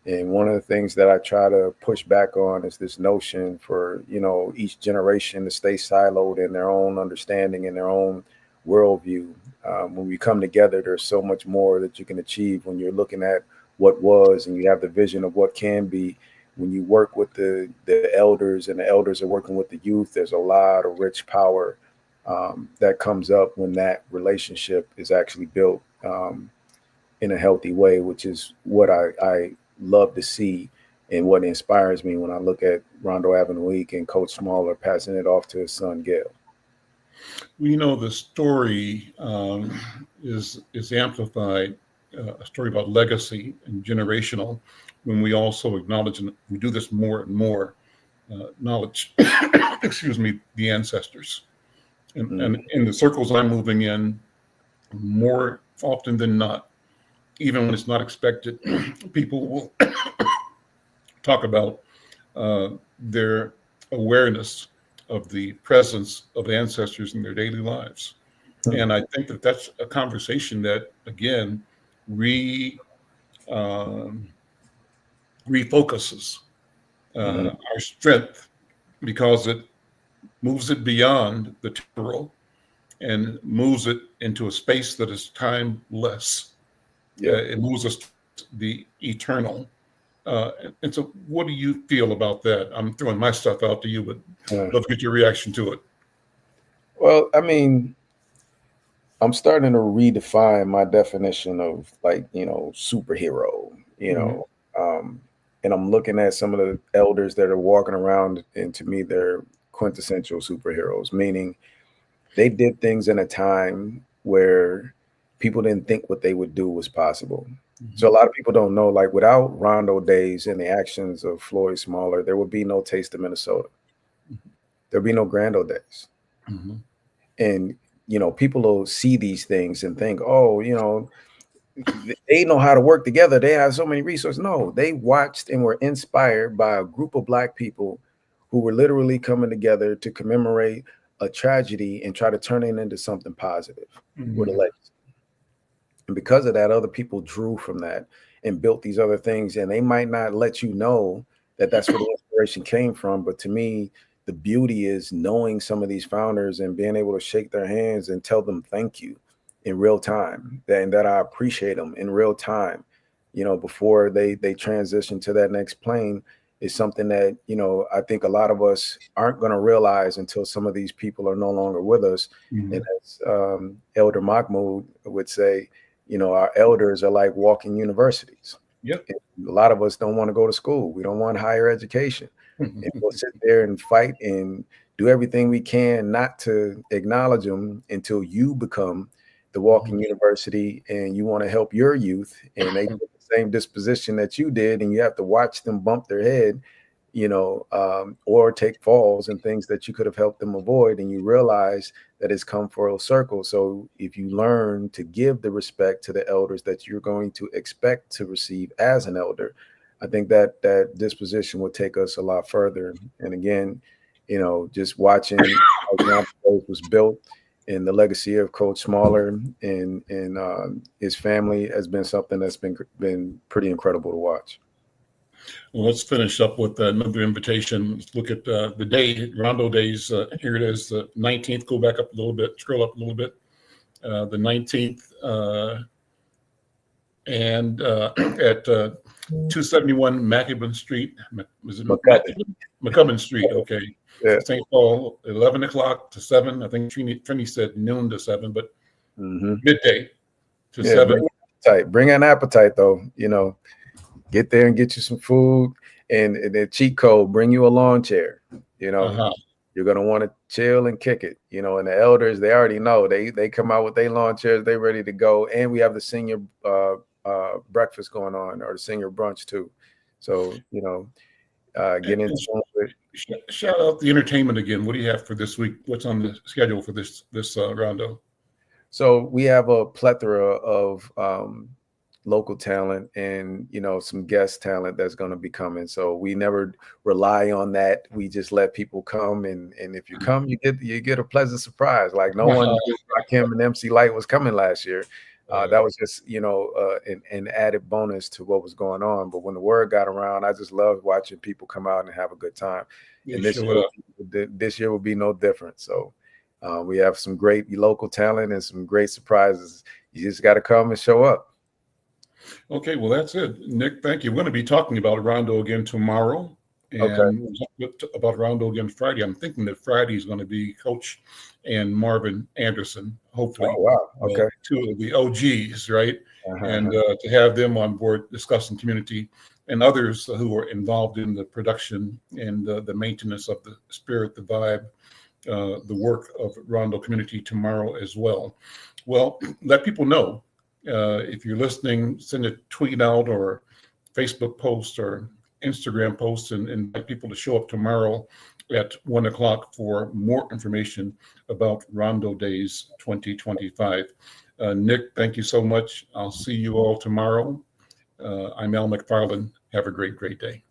And one of the things that I try to push back on is this notion for, you know, each generation to stay siloed in their own understanding and their own worldview. When we come together, there's so much more that you can achieve when you're looking at what was and you have the vision of what can be. When you work with the elders and the elders are working with the youth, there's a lot of rich power that comes up when that relationship is actually built in a healthy way, which is what I love to see and what inspires me when I look at Rondo Avenue Week and Coach Smaller passing it off to his son, Gail. Well, you know, the story is amplified, a story about legacy and generational, when we also acknowledge, and we do this more and more, knowledge, excuse me, the ancestors. And in the circles I'm moving in, more often than not, even when it's not expected, people will talk about their awareness of the presence of ancestors in their daily lives. And I think that that's a conversation that, again, refocuses our strength, because it moves it beyond the temporal and moves it into a space that is timeless. It moves us to the eternal. And so what do you feel about that? I'm throwing my stuff out to you, but I'd love to get your reaction to it. Well, I mean, I'm starting to redefine my definition of, like, you know, superhero, you know, and I'm looking at some of the elders that are walking around, and to me, they're quintessential superheroes, meaning they did things in a time where people didn't think what they would do was possible. So a lot of people don't know, like, without Rondo Days and the actions of Floyd Smaller, there would be no Taste of Minnesota. There'd be no Grando Days. And, you know, people will see these things and think, oh, you know, they know how to work together. They have so many resources. No, they watched and were inspired by a group of Black people who were literally coming together to commemorate a tragedy and try to turn it into something positive with a legacy. And because of that, other people drew from that and built these other things. And they might not let you know that that's where the inspiration came from. But to me, the beauty is knowing some of these founders and being able to shake their hands and tell them thank you in real time, and that I appreciate them in real time, you know, before they transition to that next plane. is something that, you know, I think a lot of us aren't going to realize until some of these people are no longer with us. Mhm. And as Elder Mahmoud would say, you know, our elders are like walking universities. Yep. And a lot of us don't want to go to school. We don't want higher education. And we'll sit there and fight and do everything we can not to acknowledge them until you become the walking university and you want to help your youth and they get the same disposition that you did, and you have to watch them bump their head, you know, or take falls and things that you could have helped them avoid, and you realize that it's come full circle. So if you learn to give the respect to the elders that you're going to expect to receive as an elder, I think that that disposition would take us a lot further. And again, you know, just watching how Rondo Days was built and the legacy of Coach Smaller and his family has been something that's been pretty incredible to watch. Well, let's finish up with another invitation. Let's look at the day, Rondo Days. Here it is, the 19th. Go back up a little bit, scroll up a little bit. The 19th and at 271 McCubbin Street. Was it McCubbin Street? Okay. Yeah. St. Paul, 11 o'clock to 7. I think Trini said noon to 7, but midday to 7. Bring an appetite, though. You know, get there and get you some food, and the cheat code, bring you a lawn chair. You know, you're gonna want to chill and kick it. You know, and the elders, they already know. They come out with their lawn chairs, they ready to go, and we have the senior breakfast going on, or the senior brunch too. So you know, get into it. Shout out the entertainment again. What do you have for this week? What's on the schedule for this Rondo? So we have a plethora of local talent and, you know, some guest talent that's going to be coming. So we never rely on that. We just let people come, and if you come, you get a pleasant surprise. Like no one like him and MC Light was coming last year. That was just, you know, an added bonus to what was going on. But when the word got around, I just loved watching people come out and have a good time. And this year will be no different. So we have some great local talent and some great surprises. You just got to come and show up. Okay, well, that's it. Nick, thank you. We're going to be talking about Rondo again tomorrow, and about Rondo again Friday. I'm thinking that Friday is going to be Coach and Marvin Anderson, hopefully. Oh, wow. Okay. Two of the OGs, right? And to have them on board discussing community and others who are involved in the production and the maintenance of the spirit, the vibe, the work of Rondo community tomorrow as well. Well, let people know. If you're listening, send a tweet out or Facebook post or Instagram post and invite people to show up tomorrow at 1 o'clock for more information about Rondo Days 2025. Nick, thank you so much. I'll see you all tomorrow. I'm Al McFarlane. Have a great day.